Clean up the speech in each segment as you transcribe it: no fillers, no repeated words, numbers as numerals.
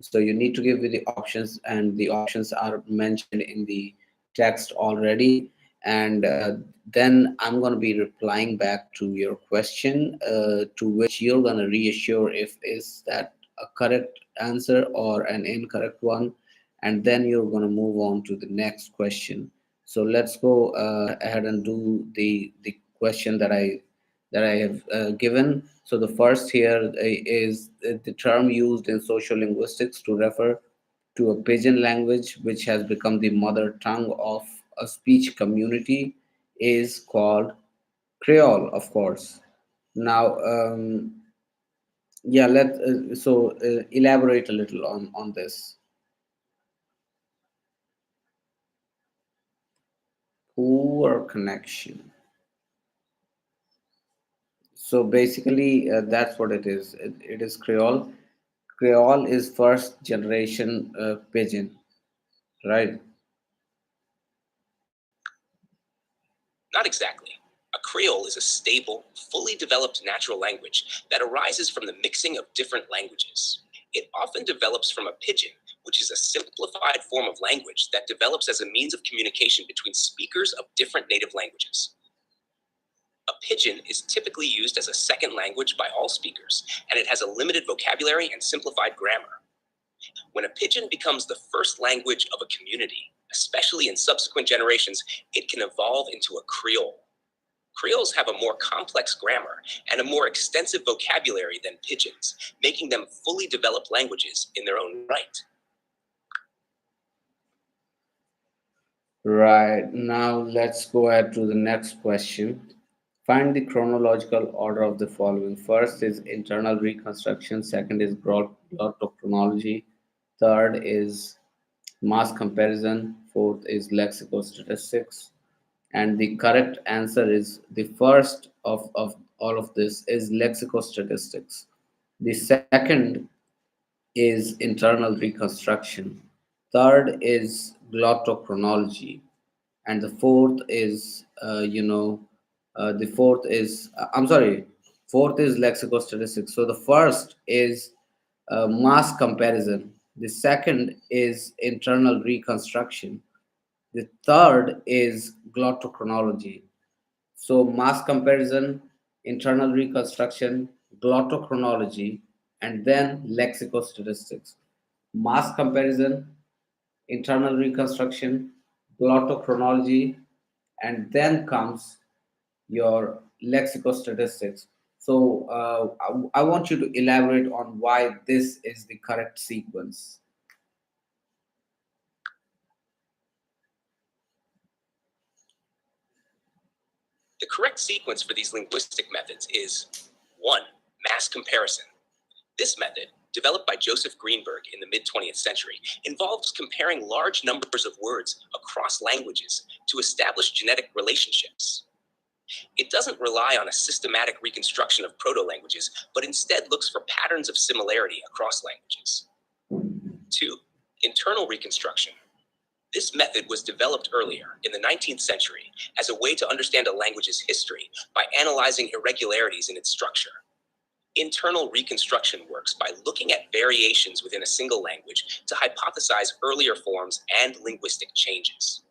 So you need to give me the options, and the options are mentioned in the text already. And then I'm going to be replying back to your question, to which you're going to reassure if is that a correct answer or an incorrect one. And then you're going to move on to the next question. So let's go ahead and do the question that I have given. So the first here is the term used in social linguistics to refer to a pidgin language which has become the mother tongue of a speech community is called Creole, of course. Now, yeah, elaborate a little on this. Poor connection. So basically, that's what it is. It is Creole. Creole is first generation pidgin, right? Not exactly. A Creole is a stable, fully developed natural language that arises from the mixing of different languages. It often develops from a pidgin, which is a simplified form of language that develops as a means of communication between speakers of different native languages. A pidgin is typically used as a second language by all speakers, and it has a limited vocabulary and simplified grammar. When a pidgin becomes the first language of a community, especially in subsequent generations, it can evolve into a Creole. Creoles have a more complex grammar and a more extensive vocabulary than pidgins, making them fully developed languages in their own right. Right. Now let's go ahead to the next question. Find the chronological order of the following. First is internal reconstruction, second is glottochronology, third is mass comparison, fourth is lexicostatistics, and the correct answer is the first of all of this is lexicostatistics. The second is internal reconstruction. Third is glottochronology, and the fourth is the fourth is I'm sorry, fourth is lexicostatistics. So the first is mass comparison. The second is internal reconstruction. The third is glottochronology. So mass comparison, internal reconstruction, glottochronology, and then lexicostatistics. Mass comparison, internal reconstruction, glottochronology, and then comes your lexicostatistics. So I want you to elaborate on why this is the correct sequence. The correct sequence for these linguistic methods is 1. Mass comparison. This method, developed by Joseph Greenberg in the mid 20th century, involves comparing large numbers of words across languages to establish genetic relationships. It doesn't rely on a systematic reconstruction of proto languages, but instead looks for patterns of similarity across languages. 2. Internal reconstruction. This method was developed earlier, in the 19th century, as a way to understand a language's history by analyzing irregularities in its structure. Internal reconstruction works by looking at variations within a single language to hypothesize earlier forms and linguistic changes.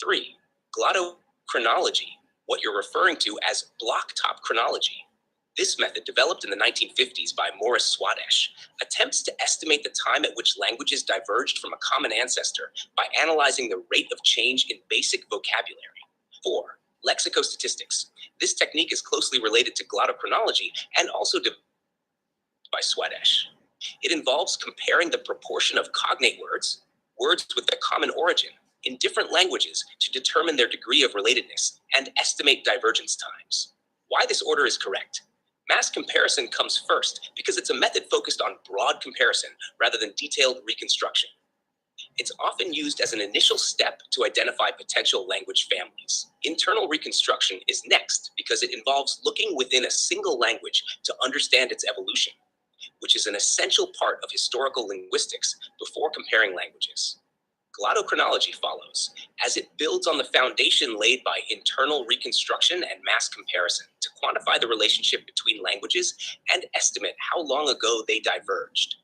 3. Glottochronology, what you're referring to as block-top chronology. This method, developed in the 1950s by Morris Swadesh, attempts to estimate the time at which languages diverged from a common ancestor by analyzing the rate of change in basic vocabulary. 4. Lexicostatistics. This technique is closely related to glottochronology and also developed by Swadesh. It involves comparing the proportion of cognate words, words with a common origin, in different languages to determine their degree of relatedness and estimate divergence times. Why this order is correct? Mass comparison comes first because it's a method focused on broad comparison rather than detailed reconstruction. It's often used as an initial step to identify potential language families. Internal reconstruction is next because it involves looking within a single language to understand its evolution, which is an essential part of historical linguistics before comparing languages. Glottochronology follows, as it builds on the foundation laid by internal reconstruction and mass comparison to quantify the relationship between languages and estimate how long ago they diverged.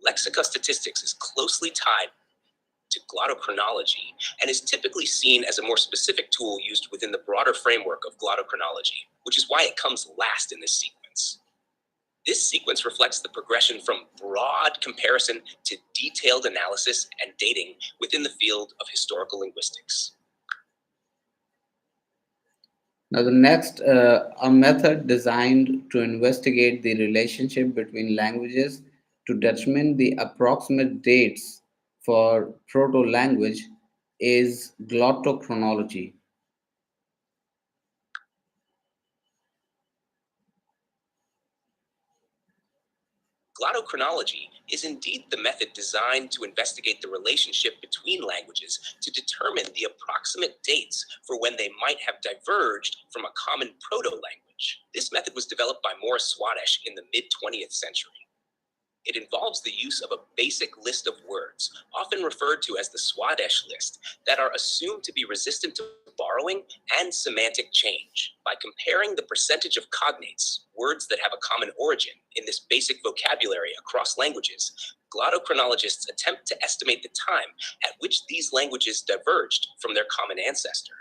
Lexicostatistics is closely tied to glottochronology and is typically seen as a more specific tool used within the broader framework of glottochronology, which is why it comes last in this sequence. This sequence reflects the progression from broad comparison to detailed analysis and dating within the field of historical linguistics. Now, the next, a method designed to investigate the relationship between languages to determine the approximate dates for proto language is glottochronology. Glottochronology is indeed the method designed to investigate the relationship between languages to determine the approximate dates for when they might have diverged from a common proto-language. This method was developed by Morris Swadesh in the mid-20th century. It involves the use of a basic list of words, often referred to as the Swadesh list, that are assumed to be resistant to borrowing and semantic change. By comparing the percentage of cognates, words that have a common origin, in this basic vocabulary across languages, glottochronologists attempt to estimate the time at which these languages diverged from their common ancestor.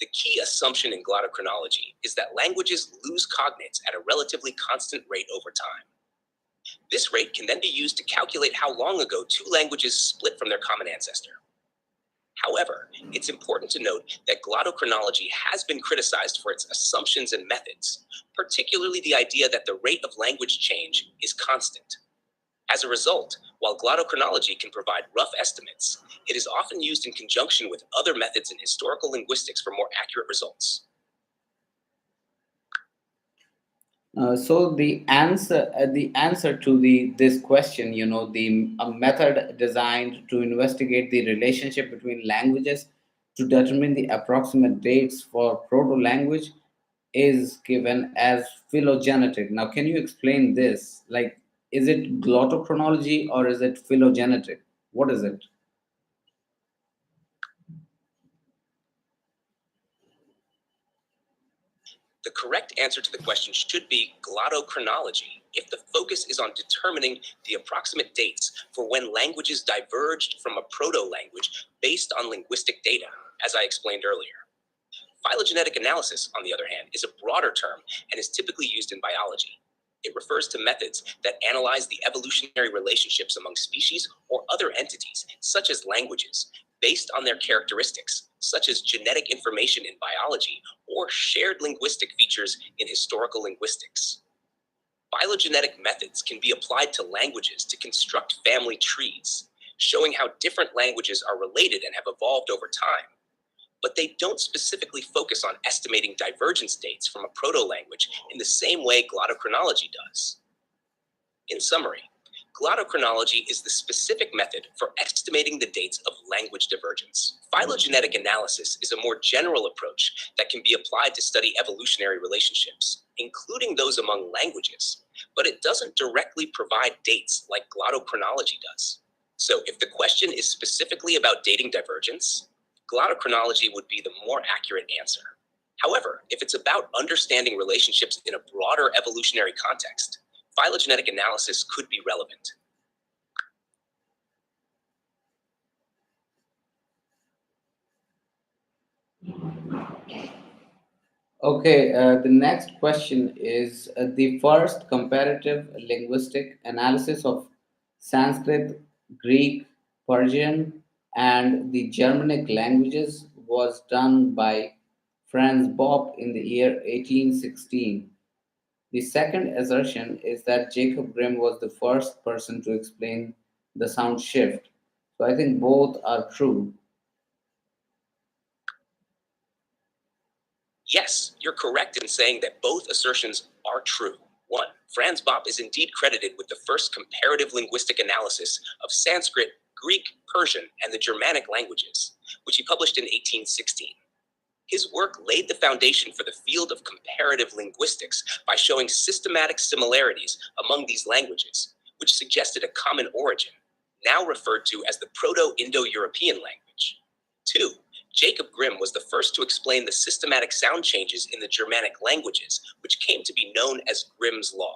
The key assumption in glottochronology is that languages lose cognates at a relatively constant rate over time. This rate can then be used to calculate how long ago two languages split from their common ancestor. However, it's important to note that glottochronology has been criticized for its assumptions and methods, particularly the idea that the rate of language change is constant. As a result, while glottochronology can provide rough estimates, it is often used in conjunction with other methods in historical linguistics for more accurate results. So the answer to this question, the a method designed to investigate the relationship between languages to determine the approximate dates for proto-language is given as phylogenetic. Now, can you explain this? Like, is it glottochronology or is it phylogenetic? What is it? The correct answer to the question should be glottochronology if the focus is on determining the approximate dates for when languages diverged from a proto-language based on linguistic data, as I explained earlier. Phylogenetic analysis, on the other hand, is a broader term and is typically used in biology. It refers to methods that analyze the evolutionary relationships among species or other entities, such as languages, based on their characteristics, such as genetic information in biology or shared linguistic features in historical linguistics. Phylogenetic methods can be applied to languages to construct family trees, showing how different languages are related and have evolved over time. But they don't specifically focus on estimating divergence dates from a proto-language in the same way glottochronology does. In summary, glottochronology is the specific method for estimating the dates of language divergence. Phylogenetic analysis is a more general approach that can be applied to study evolutionary relationships, including those among languages, but it doesn't directly provide dates like glottochronology does. So if the question is specifically about dating divergence, glottochronology would be the more accurate answer. However, if it's about understanding relationships in a broader evolutionary context, phylogenetic analysis could be relevant. Okay, the next question is the first comparative linguistic analysis of Sanskrit, Greek, Persian, and the Germanic languages was done by Franz Bopp in the year 1816. The second assertion is that Jacob Grimm was the first person to explain the sound shift. So I think both are true. Yes, you're correct in saying that both assertions are true. 1. Franz Bopp is indeed credited with the first comparative linguistic analysis of Sanskrit, Greek, Persian, and the Germanic languages, which he published in 1816. His work laid the foundation for the field of comparative linguistics by showing systematic similarities among these languages, which suggested a common origin, now referred to as the Proto-Indo-European language. 2. Jacob Grimm was the first to explain the systematic sound changes in the Germanic languages, which came to be known as Grimm's law.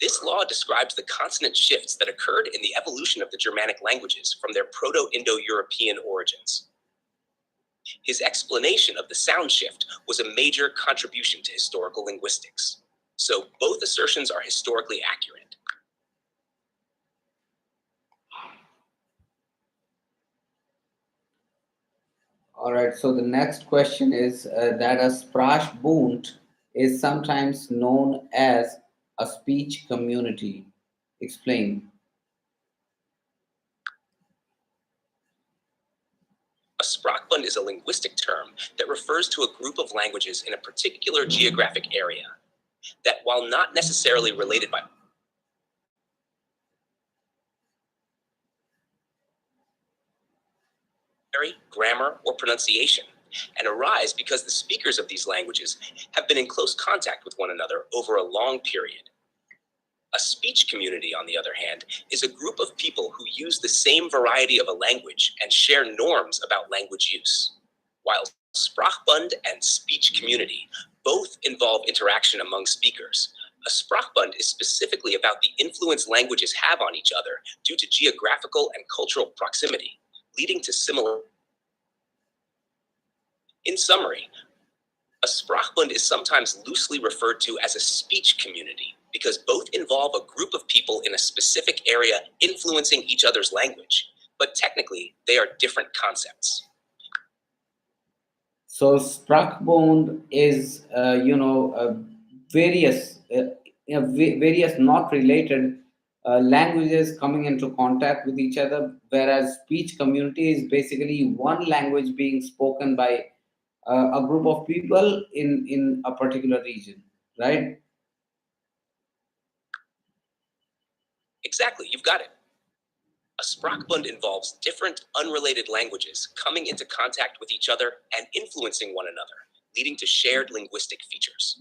This law describes the consonant shifts that occurred in the evolution of the Germanic languages from their Proto-Indo-European origins. His explanation of the sound shift was a major contribution to historical linguistics. So both assertions are historically accurate. All right, so the next question is that a Sprachbund is sometimes known as a speech community. Explain. A Sprachbund is a linguistic term that refers to a group of languages in a particular geographic area that, while not necessarily related by grammar, or pronunciation, and arise because the speakers of these languages have been in close contact with one another over a long period. A speech community, on the other hand, is a group of people who use the same variety of a language and share norms about language use. While Sprachbund and speech community both involve interaction among speakers, a Sprachbund is specifically about the influence languages have on each other due to geographical and cultural proximity, leading to similar. In summary, a Sprachbund is sometimes loosely referred to as a speech community because both involve a group of people in a specific area influencing each other's language, but technically they are different concepts. So Sprachbund is, various, various not related languages coming into contact with each other, whereas speech community is basically one language being spoken by a group of people in a particular region, right? Exactly, you've got it. A Sprachbund involves different unrelated languages coming into contact with each other and influencing one another, leading to shared linguistic features.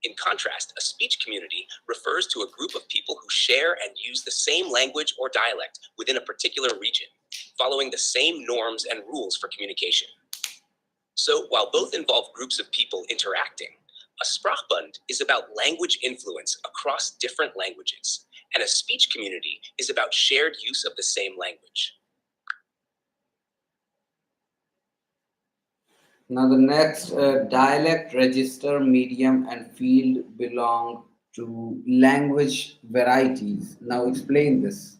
In contrast, a speech community refers to a group of people who share and use the same language or dialect within a particular region, following the same norms and rules for communication. So, while both involve groups of people interacting, a Sprachbund is about language influence across different languages, and a speech community is about shared use of the same language. Now, the next dialect, register, medium, and field belong to language varieties. Now, explain this.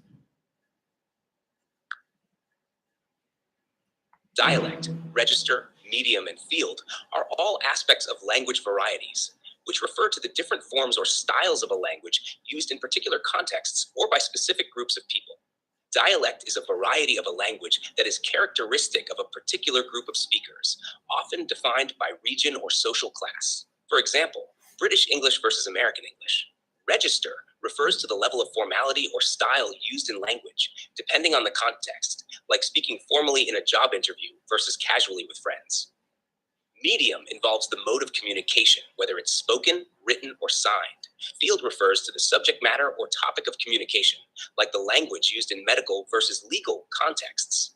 Dialect, register, medium, and field are all aspects of language varieties, which refer to the different forms or styles of a language used in particular contexts or by specific groups of people. Dialect is a variety of a language that is characteristic of a particular group of speakers, often defined by region or social class. For example, British English versus American English. Register refers to the level of formality or style used in language, depending on the context, like speaking formally in a job interview versus casually with friends. Medium involves the mode of communication, whether it's spoken, written, or signed. Field refers to the subject matter or topic of communication, like the language used in medical versus legal contexts.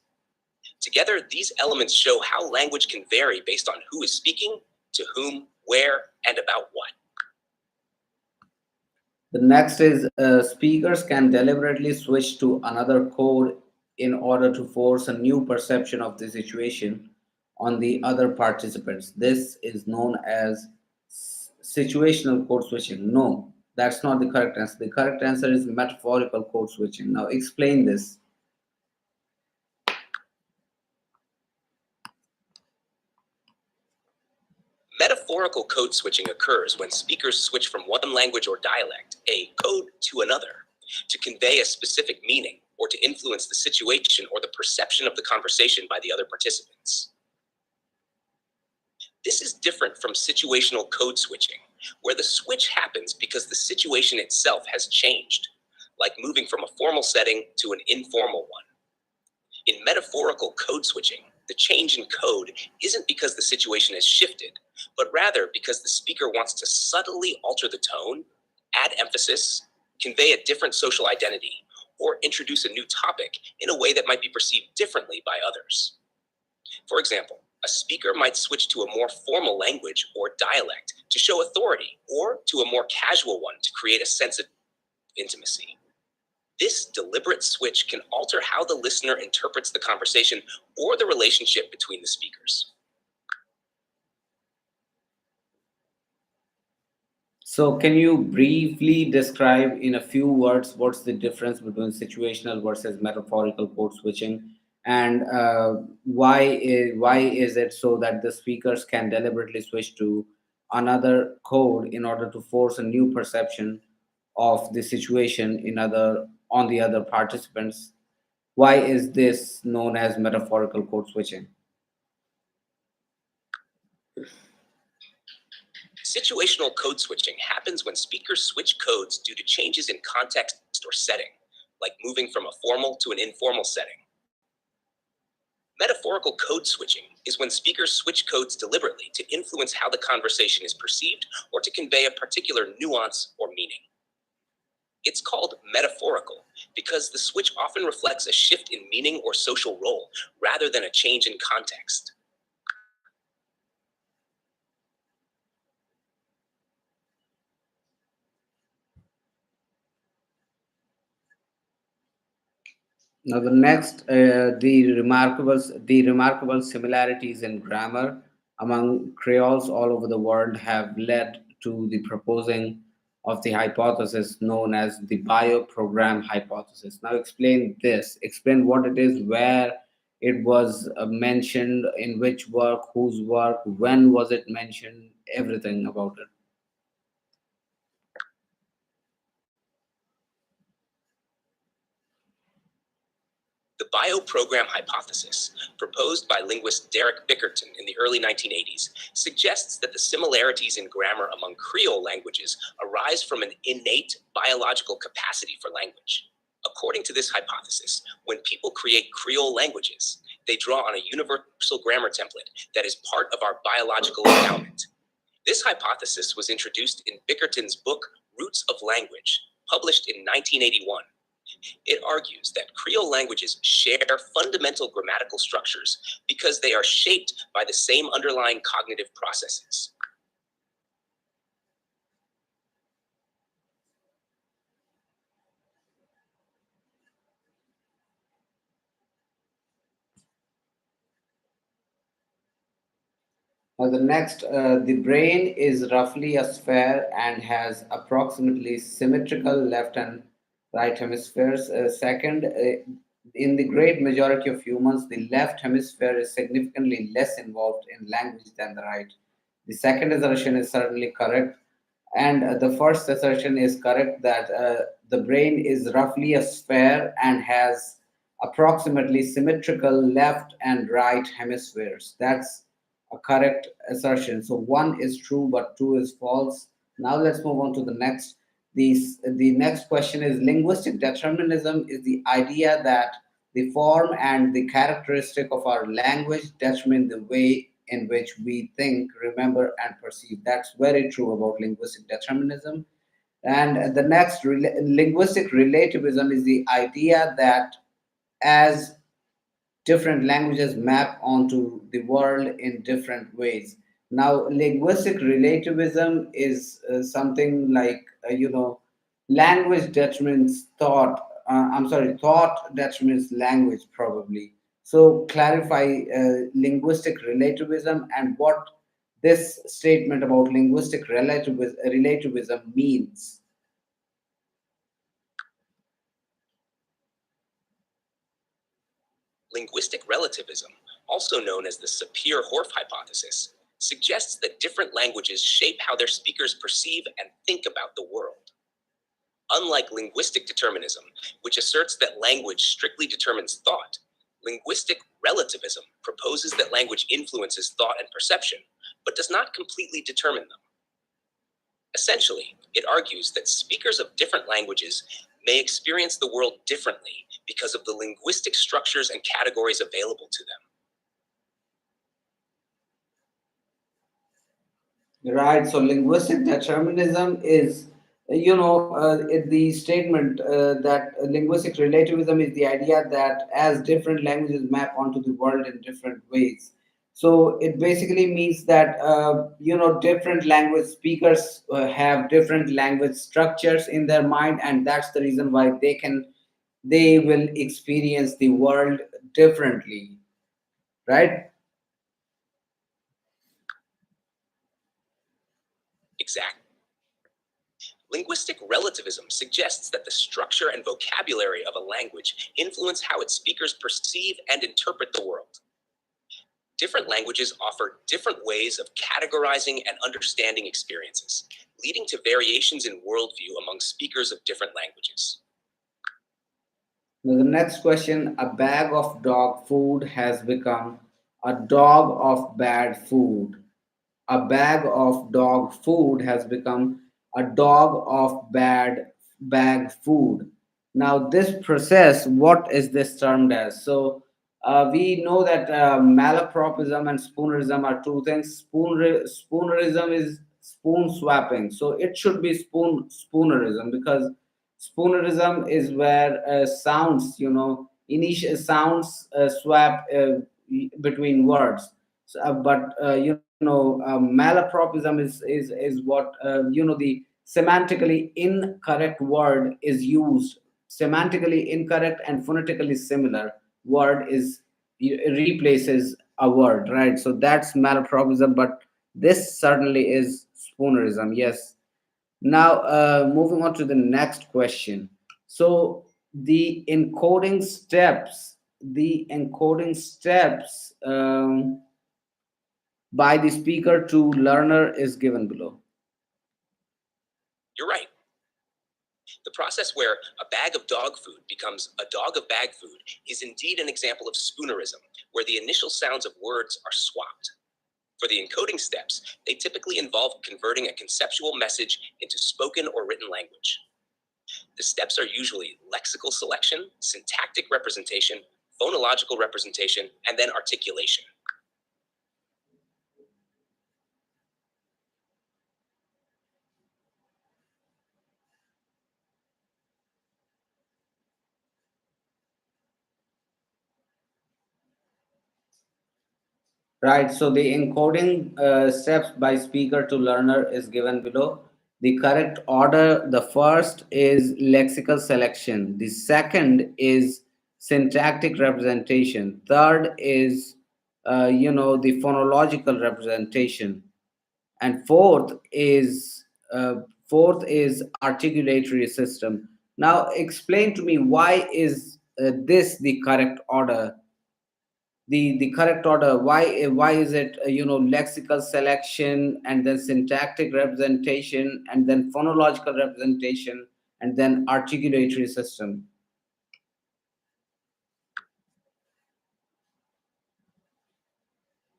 Together, these elements show how language can vary based on who is speaking, to whom, where, and about what. The next is speakers can deliberately switch to another code in order to force a new perception of the situation on the other participants. This is known as situational code switching. No, that's not the correct answer. The correct answer is metaphorical code switching. Now, explain this. Metaphorical code switching occurs when speakers switch from one language or dialect, a code, to another, to convey a specific meaning or to influence the situation or the perception of the conversation by the other participants. This is different from situational code switching, where the switch happens because the situation itself has changed, like moving from a formal setting to an informal one. In metaphorical code switching, the change in code isn't because the situation has shifted, but rather because the speaker wants to subtly alter the tone, add emphasis, convey a different social identity, or introduce a new topic in a way that might be perceived differently by others. For example, a speaker might switch to a more formal language or dialect to show authority, or to a more casual one to create a sense of intimacy. This deliberate switch can alter how the listener interprets the conversation or the relationship between the speakers. So, can you briefly describe in a few words what's the difference between situational versus metaphorical code switching, and why is it so that the speakers can deliberately switch to another code in order to force a new perception of the situation in other on the other participants? Why is this known as metaphorical code switching? Situational code switching happens when speakers switch codes due to changes in context or setting, like moving from a formal to an informal setting. Metaphorical code switching is when speakers switch codes deliberately to influence how the conversation is perceived or to convey a particular nuance or meaning. It's called metaphorical because the switch often reflects a shift in meaning or social role rather than a change in context. Now, the next, the remarkable similarities in grammar among Creoles all over the world have led to the proposing of the hypothesis known as the bioprogram hypothesis. Now, explain this. Explain what it is, where it was mentioned, in which work, whose work, when was it mentioned, everything about it. The bioprogram hypothesis, proposed by linguist Derek Bickerton in the early 1980s, suggests that the similarities in grammar among Creole languages arise from an innate biological capacity for language. According to this hypothesis, when people create Creole languages, they draw on a universal grammar template that is part of our biological endowment. This hypothesis was introduced in Bickerton's book Roots of Language, published in 1981. It argues that Creole languages share fundamental grammatical structures because they are shaped by the same underlying cognitive processes. The brain is roughly a sphere and has approximately symmetrical left and right hemispheres. Second, in the great majority of humans, the left hemisphere is significantly less involved in language than the right. The second assertion is certainly correct, and the first assertion is correct that the brain is roughly a sphere and has approximately symmetrical left and right hemispheres. That's a correct assertion. So one is true, but two is false. Now let's move on to the next. The next question is linguistic determinism is the idea that the form and the characteristic of our language determine the way in which we think, remember, and perceive. That's very true about linguistic determinism. And the next, linguistic relativism, is the idea that as different languages map onto the world in different ways. Now, linguistic relativism is something like, language determines thought. I'm sorry, thought determines language, probably. So, clarify linguistic relativism and what this statement about linguistic relativism means. Linguistic relativism, also known as the Sapir-Whorf hypothesis, suggests that different languages shape how their speakers perceive and think about the world. Unlike linguistic determinism, which asserts that language strictly determines thought, linguistic relativism proposes that language influences thought and perception, but does not completely determine them. Essentially, it argues that speakers of different languages may experience the world differently because of the linguistic structures and categories available to them. Right. So linguistic determinism is, the statement that linguistic relativism is the idea that as different languages map onto the world in different ways. So it basically means that different language speakers have different language structures in their mind, and that's the reason why they will experience the world differently, right? Exactly. Linguistic relativism suggests that the structure and vocabulary of a language influence how its speakers perceive and interpret the world. Different languages offer different ways of categorizing and understanding experiences, leading to variations in worldview among speakers of different languages. Now, the next question: a bag of dog food has become a dog of bad food. A bag of dog food has become a dog of bag food. Now, this process, what is this termed as? So, we know that malapropism and spoonerism are two things. Spoonerism is spoon swapping, so it should be spoonerism, because spoonerism is where sounds, initial sounds swap between words. So, but malapropism is what the semantically incorrect word is used. Semantically incorrect and phonetically similar word is replaces a word, right? So that's malapropism, but this certainly is spoonerism. Yes. Now, moving on to the next question. So the encoding steps by the speaker to learner is given below. You're right. The process where a bag of dog food becomes a dog of bag food is indeed an example of spoonerism, where the initial sounds of words are swapped. For the encoding steps, they typically involve converting a conceptual message into spoken or written language. The steps are usually lexical selection, syntactic representation, phonological representation, and then articulation. Right, so the encoding steps by speaker to learner is given below. The correct order: the first is lexical selection, the second is syntactic representation, third is the phonological representation, and fourth is articulatory system. Now explain to me, why is this the correct order? The correct order, why is it lexical selection, and then syntactic representation, and then phonological representation, and then articulatory system?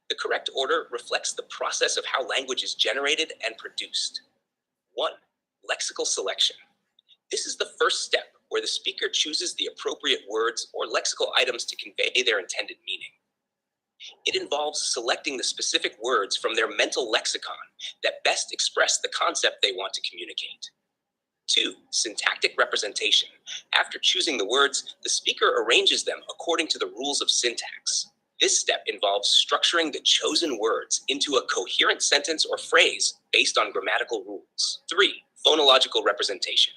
The correct order reflects the process of how language is generated and produced. 1. Lexical selection. This is the first step where the speaker chooses the appropriate words or lexical items to convey their intended meaning. It involves selecting the specific words from their mental lexicon that best express the concept they want to communicate. 2. Syntactic representation. After choosing the words, the speaker arranges them according to the rules of syntax. This step involves structuring the chosen words into a coherent sentence or phrase based on grammatical rules. 3. Phonological representation.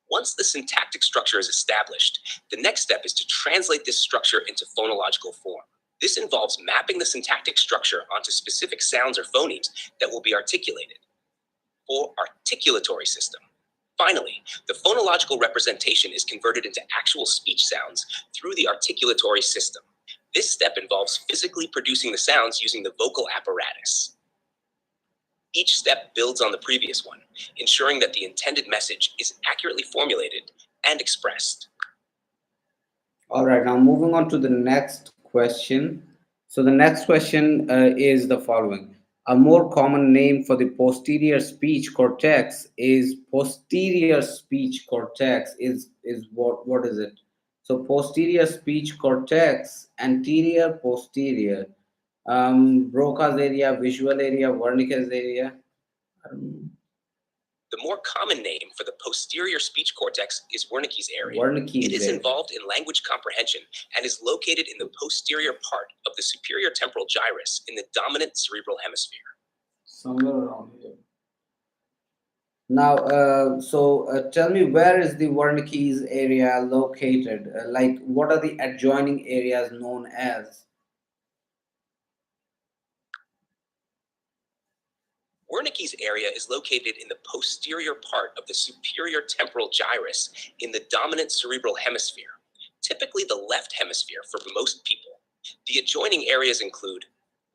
Once the syntactic structure is established, the next step is to translate this structure into phonological form. This involves mapping the syntactic structure onto specific sounds or phonemes that will be articulated, or articulatory system. Finally, the phonological representation is converted into actual speech sounds through the articulatory system. This step involves physically producing the sounds using the vocal apparatus. Each step builds on the previous one, ensuring that the intended message is accurately formulated and expressed. All right, now moving on to the next question. So the next question is the following: a more common name for the posterior speech cortex is what is it? So posterior speech cortex, anterior, posterior, Broca's area, visual area, Wernicke's area. I don't know. The more common name for the posterior speech cortex is Wernicke's area. It Wernicke's is area. involved in language comprehension and is located in the posterior part of the superior temporal gyrus in the dominant cerebral hemisphere. Somewhere around here. Now, tell me, where is the Wernicke's area located? Like, what are the adjoining areas known as? Wernicke's area is located in the posterior part of the superior temporal gyrus in the dominant cerebral hemisphere, typically the left hemisphere for most people. The adjoining areas include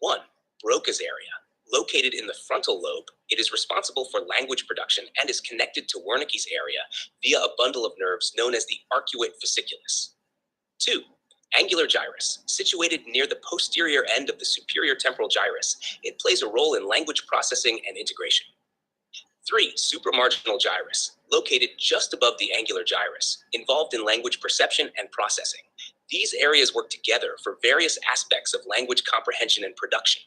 1. Broca's area. Located in the frontal lobe, it is responsible for language production and is connected to Wernicke's area via a bundle of nerves known as the arcuate fasciculus. 2. Angular gyrus, situated near the posterior end of the superior temporal gyrus. It plays a role in language processing and integration. 3. Supramarginal gyrus, located just above the angular gyrus, involved in language perception and processing. These areas work together for various aspects of language comprehension and production.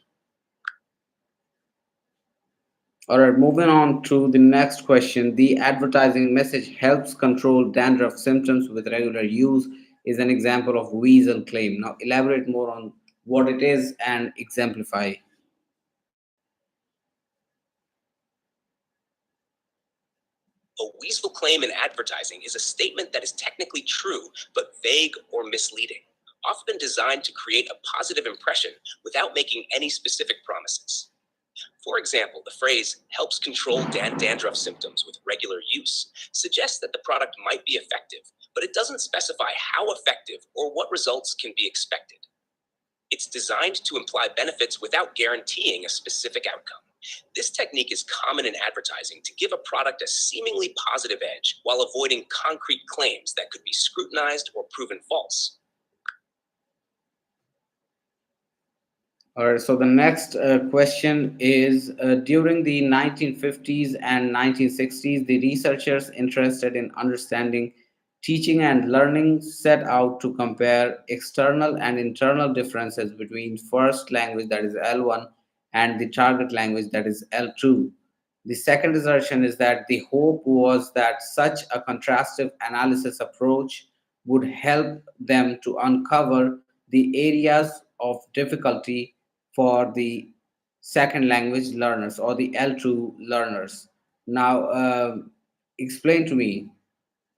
All right, moving on to the next question. The advertising message helps control dandruff symptoms with regular use is an example of weasel claim. Now, elaborate more on what it is and exemplify. A weasel claim in advertising is a statement that is technically true but vague or misleading, often designed to create a positive impression without making any specific promises. For example, the phrase helps control dandruff symptoms with regular use suggests that the product might be effective, but it doesn't specify how effective or what results can be expected. It's designed to imply benefits without guaranteeing a specific outcome. This technique is common in advertising to give a product a seemingly positive edge while avoiding concrete claims that could be scrutinized or proven false. All right, so the next question is during the 1950s and 1960s, the researchers interested in understanding teaching and learning set out to compare external and internal differences between first language, that is L1, and the target language, that is L2. The second assertion is that the hope was that such a contrastive analysis approach would help them to uncover the areas of difficulty for the second language learners or the L2 learners. Now, explain to me.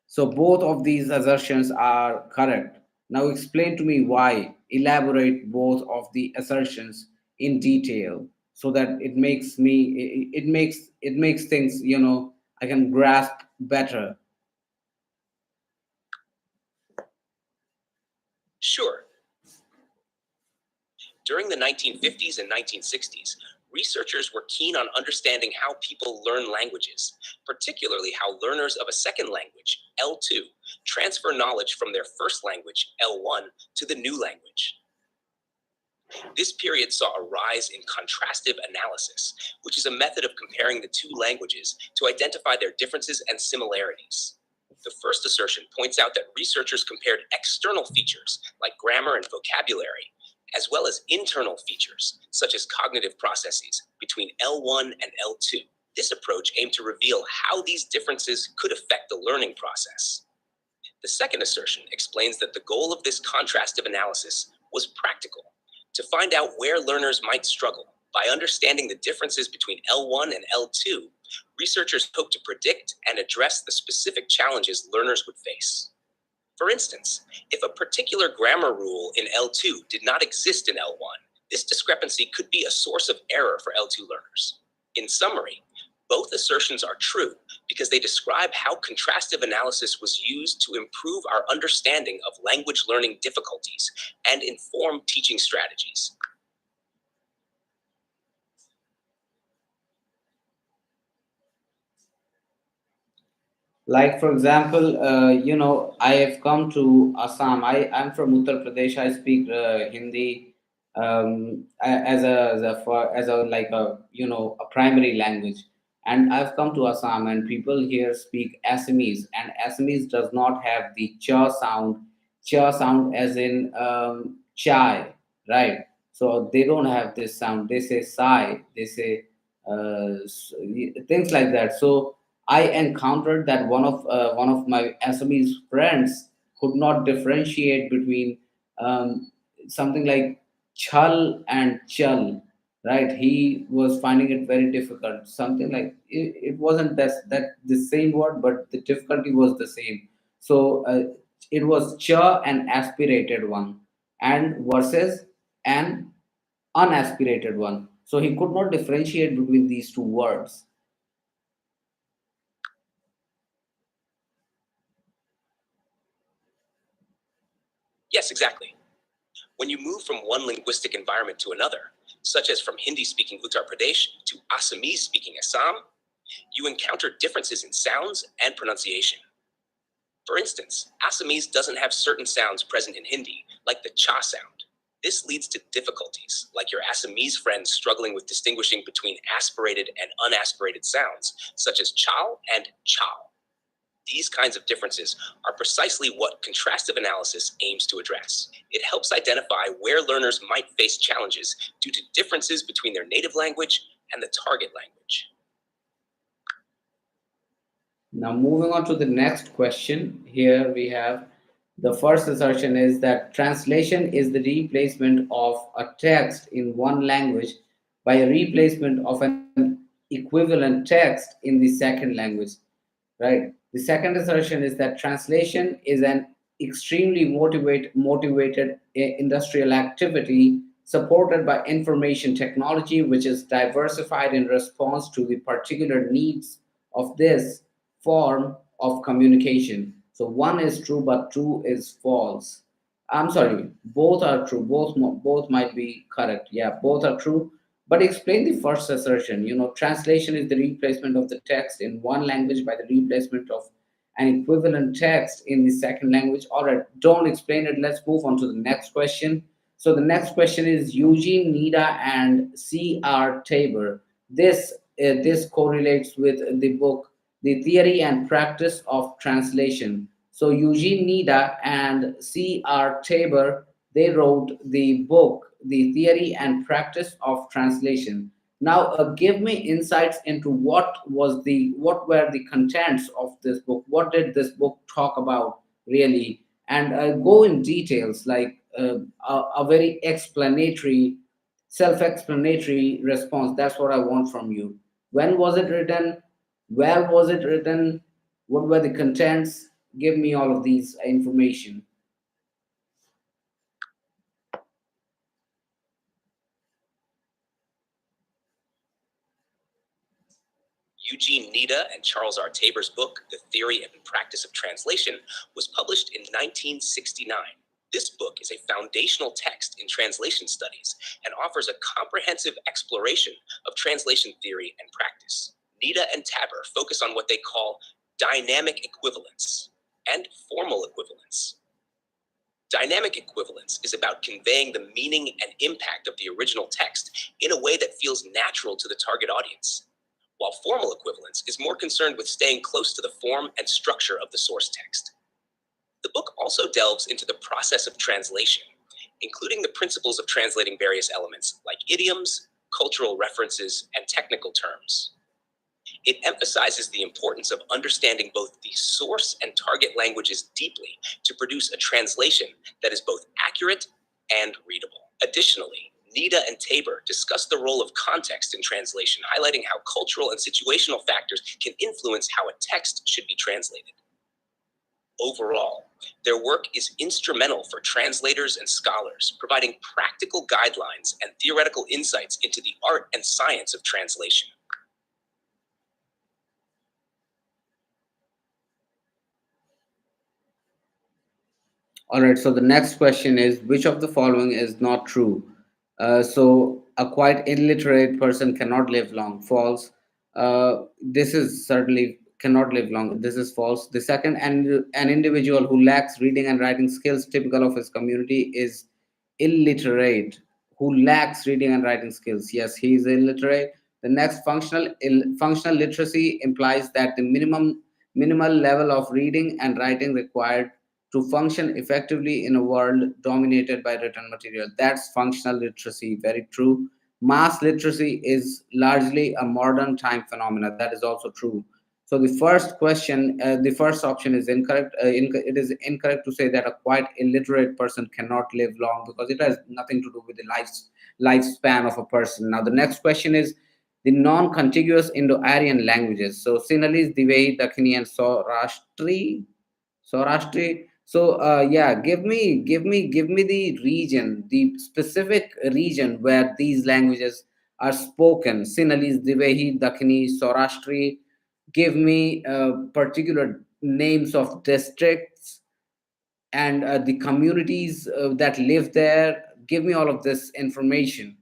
So, both of these assertions are correct. Now, explain to me why. Elaborate both of the assertions in detail so that it makes things, I can grasp better. Sure. During the 1950s and 1960s, researchers were keen on understanding how people learn languages, particularly how learners of a second language, L2, transfer knowledge from their first language, L1, to the new language. This period saw a rise in contrastive analysis, which is a method of comparing the two languages to identify their differences and similarities. The first assertion points out that researchers compared external features like grammar and vocabulary, as well as internal features such as cognitive processes between L1 and L2. This approach aimed to reveal how these differences could affect the learning process. The second assertion explains that the goal of this contrastive analysis was practical, to find out where learners might struggle. By understanding the differences between L1 and L2, researchers hope to predict and address the specific challenges learners would face. For instance, if a particular grammar rule in L2 did not exist in L1, this discrepancy could be a source of error for L2 learners. In summary, both assertions are true because they describe how contrastive analysis was used to improve our understanding of language learning difficulties and inform teaching strategies. Like, for example, I have come to Assam. I'm from Uttar Pradesh. I speak Hindi as a like a primary language. And I've come to Assam, and people here speak Assamese, and Assamese does not have the cha sound as in chai, right? So they don't have this sound. They say sai, they say things like that. So I encountered that one of my Assamese friends could not differentiate between um, something like chal and chal. Right, he was finding it very difficult. Something like it wasn't that the same word, but the difficulty was the same. So it was cha, an aspirated one, and versus an unaspirated one. So he could not differentiate between these two words. Yes, exactly. When you move from one linguistic environment to another, such as from Hindi speaking Uttar Pradesh to Assamese speaking Assam, you encounter differences in sounds and pronunciation. For instance, Assamese doesn't have certain sounds present in Hindi, like the cha sound. This leads to difficulties, like your Assamese friends struggling with distinguishing between aspirated and unaspirated sounds, such as chal and chow. These kinds of differences are precisely what contrastive analysis aims to address. It helps identify where learners might face challenges due to differences between their native language and the target language. Now, moving on to the next question, here we have the first assertion is that translation is the replacement of a text in one language by a replacement of an equivalent text in the second language. Right. The second assertion is that translation is an extremely motivated industrial activity supported by information technology, which is diversified in response to the particular needs of this form of communication. So one is true, but two is false. I'm sorry, both are true. Both might be correct. Yeah, both are true. But explain the first assertion. Translation is the replacement of the text in one language by the replacement of an equivalent text in the second language. All right, don't explain it. Let's move on to the next question. So the next question is Eugene Nida and C.R. Tabor. This correlates with the book The Theory and Practice of Translation. So Eugene Nida and C.R. Tabor, they wrote the book The Theory and Practice of Translation. Now, give me insights into what were the contents of this book. What did this book talk about really? And go in details, like a very explanatory, self-explanatory response. That's what I want from you. When was it written? Where was it written? What were the contents? Give me all of these information. Eugene Nida and Charles R. Tabor's book, The Theory and Practice of Translation, was published in 1969. This book is a foundational text in translation studies and offers a comprehensive exploration of translation theory and practice. Nida and Tabor focus on what they call dynamic equivalence and formal equivalence. Dynamic equivalence is about conveying the meaning and impact of the original text in a way that feels natural to the target audience, while formal equivalence is more concerned with staying close to the form and structure of the source text. The book also delves into the process of translation, including the principles of translating various elements like idioms, cultural references, and technical terms. It emphasizes the importance of understanding both the source and target languages deeply to produce a translation that is both accurate and readable. Additionally, Nida and Tabor discuss the role of context in translation, highlighting how cultural and situational factors can influence how a text should be translated. Overall, their work is instrumental for translators and scholars, providing practical guidelines and theoretical insights into the art and science of translation. All right, so the next question is which of the following is not true? So, a quite illiterate person cannot live long. False. This is certainly cannot live long. This is false. The second, and an individual who lacks reading and writing skills typical of his community is illiterate. Who lacks reading and writing skills? Yes, he is illiterate. The next, functional literacy implies that the minimal level of reading and writing required to function effectively in a world dominated by written material. That's functional literacy, very true. Mass literacy is largely a modern time phenomena. That is also true. So the first question, the first option is incorrect. It is incorrect to say that a quite illiterate person cannot live long, because it has nothing to do with the lifespan of a person. Now the next question is the non-contiguous Indo-Aryan languages. So Sinhalese, Divai, Dakhini, and Saurashtri. So yeah, give me the region, the specific region where these languages are spoken. Sinhalese, Divehi, Dakhini, Saurashtri. Give me particular names of districts and the communities that live there. Give me all of this information.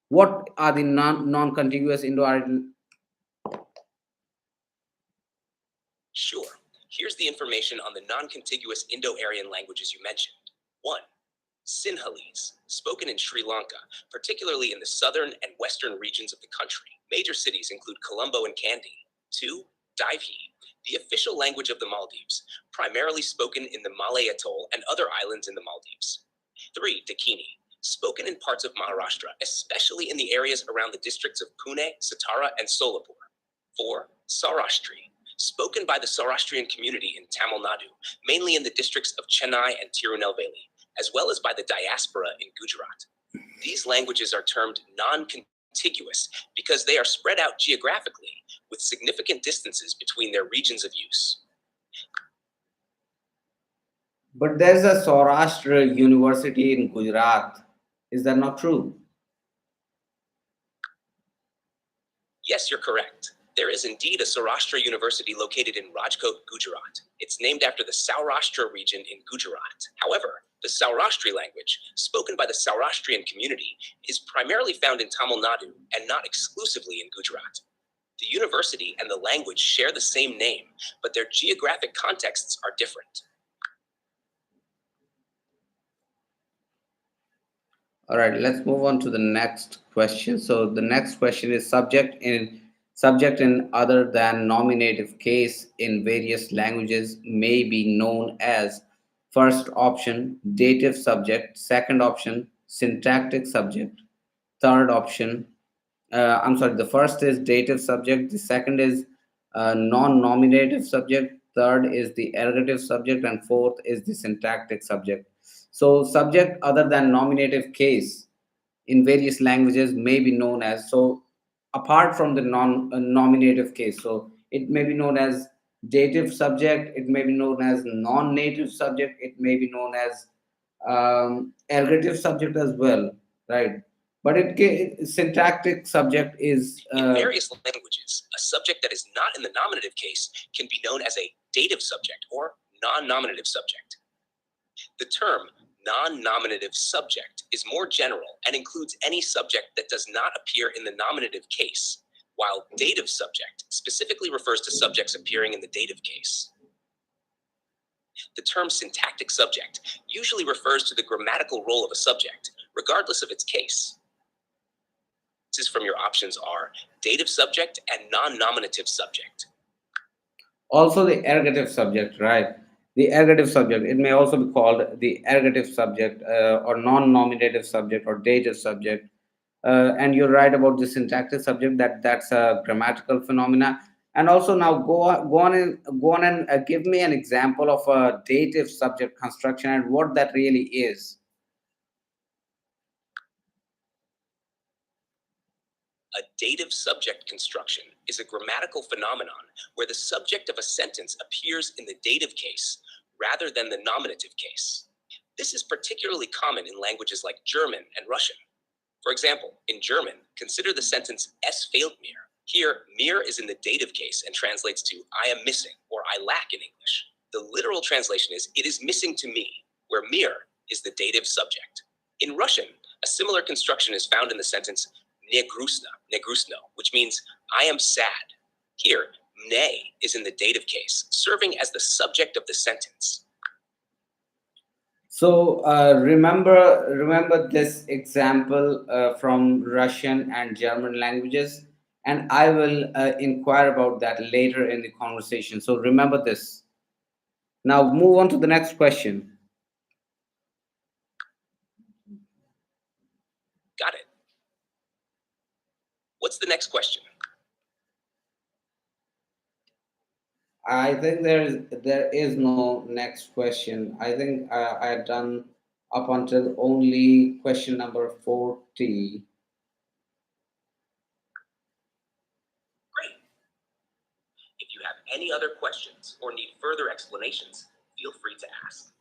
What are the non-contiguous Indo-Aryan? Sure. Here's the information on the non-contiguous Indo-Aryan languages you mentioned. 1. Sinhalese, spoken in Sri Lanka, particularly in the southern and western regions of the country. Major cities include Colombo and Kandy. 2. Divhi, the official language of the Maldives, primarily spoken in the Malay Atoll and other islands in the Maldives. 3. Dakini, spoken in parts of Maharashtra, especially in the areas around the districts of Pune, Satara, and Solapur. 4. Saurashtri, spoken by the Saurashtrian community in Tamil Nadu, mainly in the districts of Chennai and Tirunelveli, as well as by the diaspora in Gujarat. These languages are termed non-contiguous because they are spread out geographically with significant distances between their regions of use. But there's a Saurashtra University in Gujarat. Is that not true? Yes, you're correct. There is indeed a Saurashtra University located in Rajkot, Gujarat. It's named after the Saurashtra region in Gujarat. However, the Saurashtri language, spoken by the Saurashtrian community, is primarily found in Tamil Nadu and not exclusively in Gujarat. The university and the language share the same name, but their geographic contexts are different. All right, let's move on to the next question. So the next question is subject in other than nominative case in various languages may be known as: first option dative subject, second option syntactic subject, third option I'm sorry, the first is dative subject, the second is non-nominative subject, third is the ergative subject, and fourth is the syntactic subject. So subject other than nominative case in various languages may be known as, so apart from the non-nominative case, so it may be known as dative subject, it may be known as non-native subject, it may be known as ergative subject as well, right? But syntactic subject is In various languages, a subject that is not in the nominative case can be known as a dative subject or non-nominative subject. The term non-nominative subject is more general and includes any subject that does not appear in the nominative case, while dative subject specifically refers to subjects appearing in the dative case. The term syntactic subject usually refers to the grammatical role of a subject, regardless of its case. From your options are dative subject and non-nominative subject. Also the ergative subject, right? The ergative subject, it may also be called the ergative subject or non-nominative subject or dative subject. And you're right about the syntactic subject, that's a grammatical phenomena. And also now go on and give me an example of a dative subject construction and what that really is. A dative subject construction is a grammatical phenomenon where the subject of a sentence appears in the dative case rather than the nominative case. This is particularly common in languages like German and Russian. For example, in German, consider the sentence "Es fehlt mir." Here, mir is in the dative case and translates to "I am missing" or "I lack" in English. The literal translation is "it is missing to me," where mir is the dative subject. In Russian, a similar construction is found in the sentence "ne grusno," which means "I am sad." Here, ne is in the dative case, serving as the subject of the sentence. So remember this example from Russian and German languages, and I will inquire about that later in the conversation. So remember this. Now move on to the next question. Got it. What's the next question? I think there is no next question. I think I had done up until only question number 40. Great. If you have any other questions or need further explanations, feel free to ask.